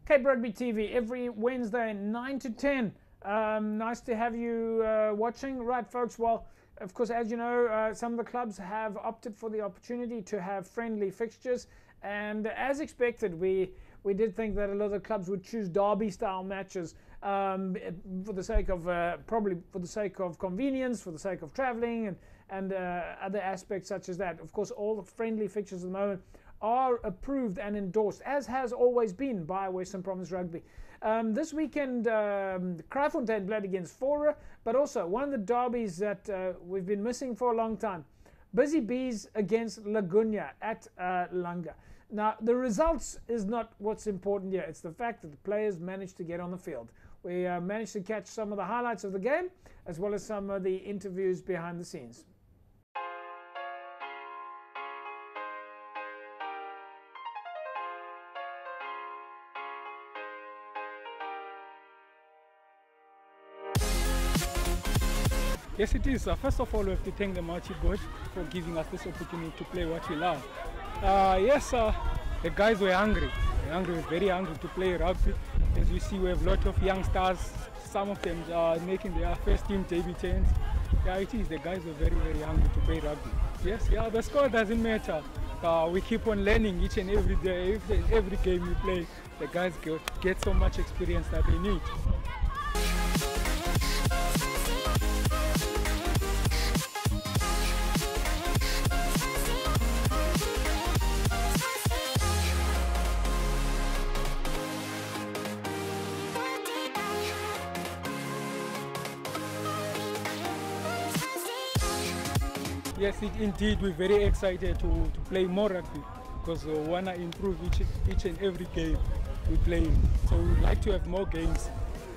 Cape Rugby TV every Wednesday 9 to 10. Nice to have you watching. Right, folks, well, of course, as you know, some of the clubs have opted for the opportunity to have friendly fixtures, and as expected, we did think that a lot of the clubs would choose derby style matches for the sake of probably for the sake of convenience, for the sake of traveling, and other aspects such as that. Of course, all the friendly fixtures at the moment are approved and endorsed, as has always been, by Western Province Rugby. This weekend, Kraaifontein played against Fora, but also one of the derbies that we've been missing for a long time, Busy Bees against Lagunya at Langa. Now, the results is not what's important here. It's the fact that the players managed to get on the field. We managed to catch some of the highlights of the game, as well as some of the interviews behind the scenes. Yes, it is. First of all, we have to thank the Mighty God for giving us this opportunity to play what we love. Yes, the guys were hungry. We're very hungry to play rugby. As you see, we have a lot of youngsters. Some of them are making their first team debutants. Yeah, it is. The guys were very, very hungry to play rugby. Yes, yeah, the score doesn't matter. We keep on learning each and every day. Every game we play, the guys get so much experience that they need. Yes, indeed, we're very excited to play more rugby because we want to improve each and every game we play. So we'd like to have more games.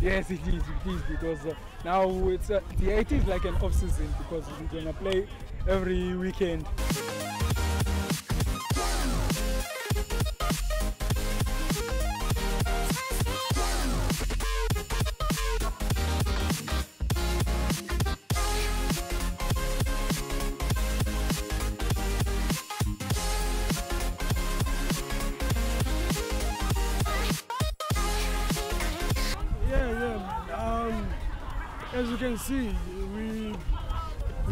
Yes, it is because now it is like an off-season because we're going to play every weekend. As you can see, we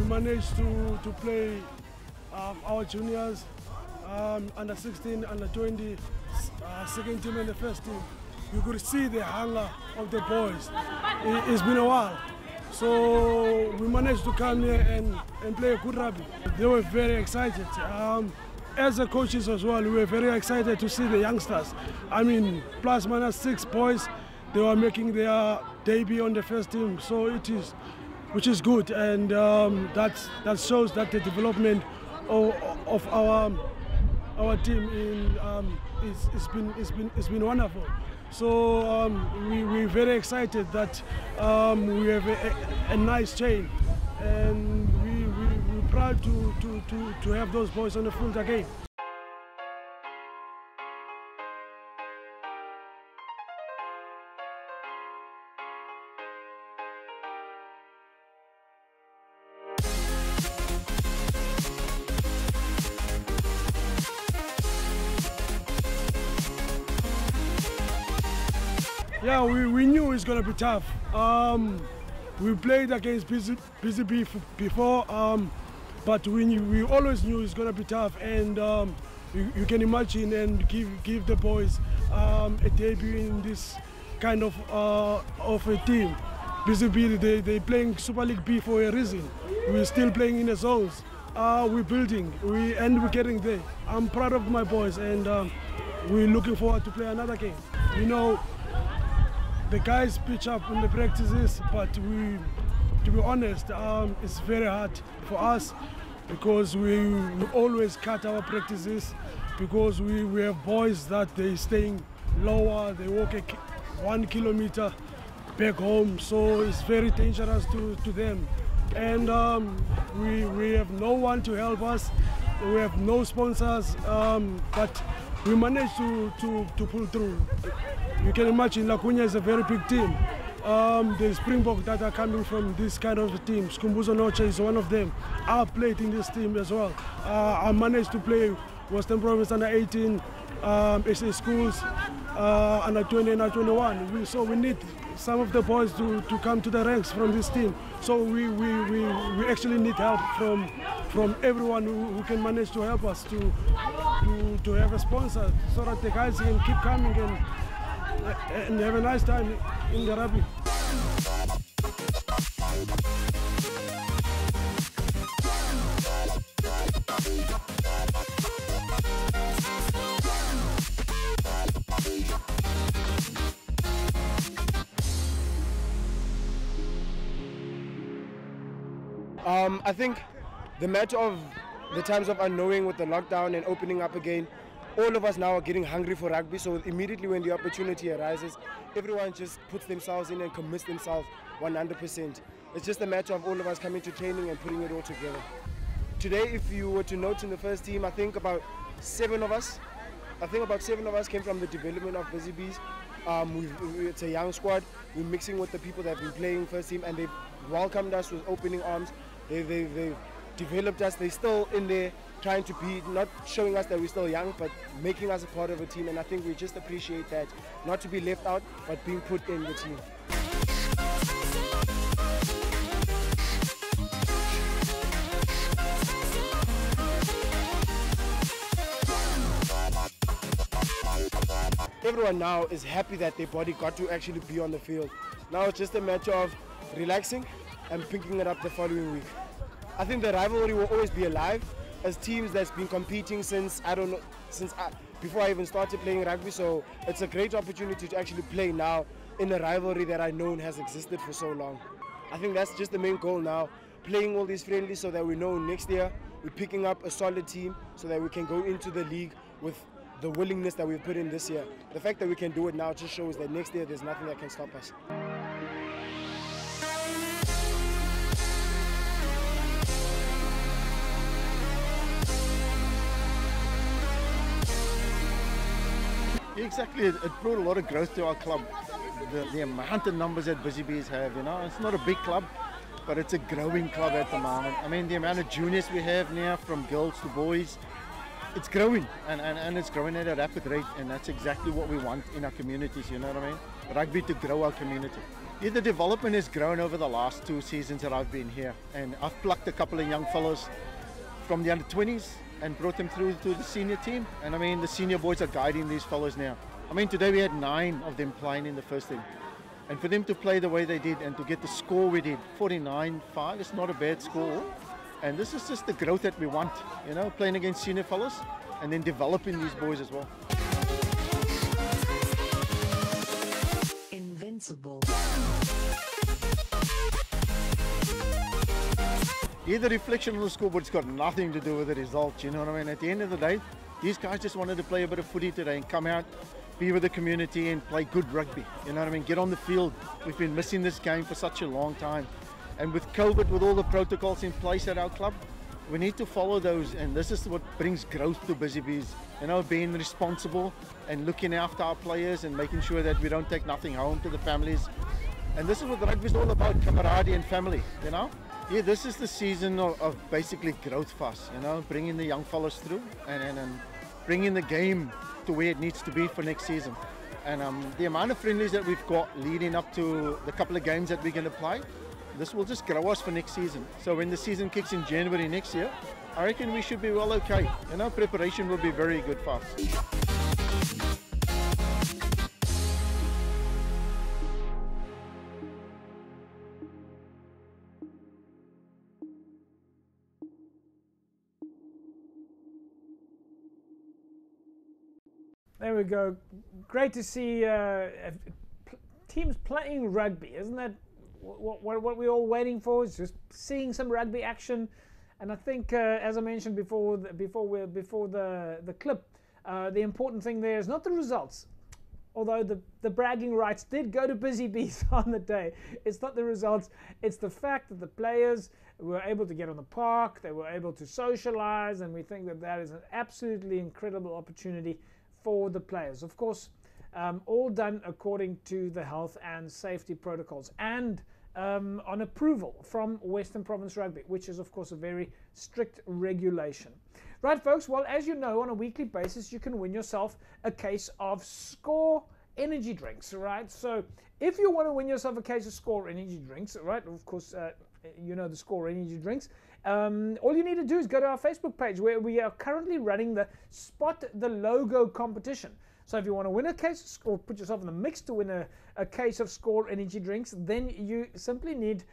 managed to play our juniors, under 16, under 20, second team and the first team. You could see the hunger of the boys. It's been a while. So we managed to come here and play a good rugby. They were very excited. As the coaches as well, we were very excited to see the youngsters. I mean, plus minus 6 boys, they were making their debut on the first team, so which is good, and that shows that the development of our team it's been wonderful. So we're very excited that we have a nice chain, and we're proud to have those boys on the field again. Yeah, we knew it's going to be tough. We played against Busy Bee before, but we always knew it's going to be tough, and you can imagine and give the boys a debut in this kind of a team. Busy Bee, they're playing Super League B for a reason. We're still playing in the zones. We're building, and we're getting there. I'm proud of my boys, and we're looking forward to play another game. You know, the guys pitch up in the practices, but to be honest, it's very hard for us because we always cut our practices because we have boys that they staying lower, they walk 1 kilometer back home, so it's very dangerous to them. And we have no one to help us, we have no sponsors, but we managed to pull through. You can imagine Lagunya is a very big team. The Springboks that are coming from this kind of team, Skumbuzo Noche is one of them. I played in this team as well. I managed to play Western Province under 18, SA schools, under 20 and under 21. So we need some of the boys to come to the ranks from this team. So we actually need help from everyone who can manage to help us to have a sponsor so that the guys can keep coming and have a nice time in the rugby. I think the matter of the times of unknowing with the lockdown and opening up again, all of us now are getting hungry for rugby, so immediately when the opportunity arises, everyone just puts themselves in and commits themselves 100%. It's just a matter of all of us coming to training and putting it all together. Today, if you were to note in the first team, I think about 7 of us came from the development of Busy Bees. It's a young squad. We're mixing with the people that have been playing first team, and they've welcomed us with opening arms. They've developed us. They're still in there trying to be, not showing us that we're still young, but making us a part of a team. And I think we just appreciate that, not to be left out, but being put in the team. Everyone now is happy that their body got to actually be on the field. Now it's just a matter of relaxing and picking it up the following week. I think the rivalry will always be alive as teams that's been competing since, before I even started playing rugby, so it's a great opportunity to actually play now in a rivalry that I know has existed for so long. I think that's just the main goal now, playing all these friendlies so that we know next year we're picking up a solid team so that we can go into the league with the willingness that we've put in this year. The fact that we can do it now just shows that next year there's nothing that can stop us. Exactly, it brought a lot of growth to our club. The amount of numbers that Busy Bees have, you know, it's not a big club, but it's a growing club at the moment. I mean, the amount of juniors we have now, from girls to boys, it's growing, and it's growing at a rapid rate, and that's exactly what we want in our communities, you know what I mean? Rugby to grow our community. Yeah, the development has grown over the last 2 seasons that I've been here, and I've plucked a couple of young fellows from the under-20s and brought them through to the senior team. And I mean, the senior boys are guiding these fellows now. I mean, today we had 9 of them playing in the first team. And for them to play the way they did and to get the score we did, 49-5, it's not a bad score. And this is just the growth that we want, you know, playing against senior fellows and then developing these boys as well. Invincible. Yeah, the reflection on the scoreboard's got nothing to do with the results, you know what I mean? At the end of the day, these guys just wanted to play a bit of footy today and come out, be with the community and play good rugby, you know what I mean? Get on the field. We've been missing this game for such a long time. And with COVID, with all the protocols in place at our club, we need to follow those, and this is what brings growth to Busy Bees. You know, being responsible and looking after our players and making sure that we don't take nothing home to the families. And this is what rugby is all about, camaraderie and family, you know? Yeah, this is the season of basically growth for us, you know, bringing the young fellas through and bringing the game to where it needs to be for next season. And the amount of friendlies that we've got leading up to the couple of games that we're going to play, this will just grow us for next season. So when the season kicks in January next year, I reckon we should be well okay. You know, preparation will be very good for us. There we go. Great to see teams playing rugby. Isn't that what we're all waiting for? Is just seeing some rugby action. And I think, as I mentioned before the clip, the important thing there is not the results. Although the bragging rights did go to Busy Bees on the day, it's not the results. It's the fact that the players were able to get on the park, they were able to socialize, and we think that that is an absolutely incredible opportunity for the players. Of course, all done according to the health and safety protocols and on approval from Western Province Rugby, which is of course a very strict regulation. Right, folks, well, as you know, on a weekly basis, you can win yourself a case of Score energy drinks, right? So if you want to win yourself a case of Score energy drinks, right, of course, you know the Score energy drinks, all you need to do is go to our Facebook page where we are currently running the Spot the Logo competition. So if you want to win a case or put yourself in the mix to win a case of Score energy drinks, then you simply need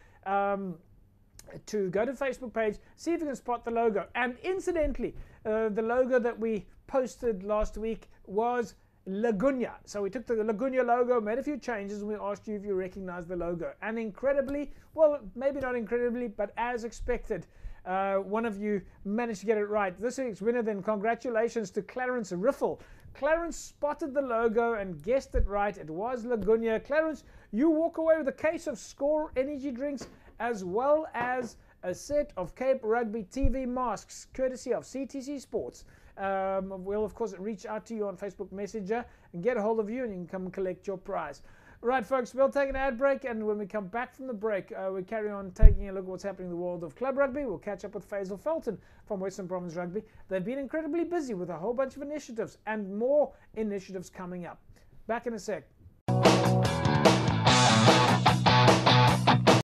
to go to the Facebook page, see if you can spot the logo. And incidentally, the logo that we posted last week was Lagunya. So we took the Lagunya logo, made a few changes, and we asked you if you recognize the logo. And incredibly, well, maybe not incredibly, but as expected, one of you managed to get it right. This week's winner, then, congratulations to Clarence Riffle. Clarence spotted the logo and guessed it right. It was Lagunya. Clarence, you walk away with a case of Score energy drinks as well as a set of Cape Rugby TV masks, courtesy of CTC Sports. We'll, of course, reach out to you on Facebook Messenger and get a hold of you, and you can come and collect your prize. Right, folks, we'll take an ad break, and when we come back from the break, we carry on taking a look at what's happening in the world of club rugby. We'll catch up with Faisal Felton from Western Province Rugby. They've been incredibly busy with a whole bunch of initiatives and more initiatives coming up. Back in a sec.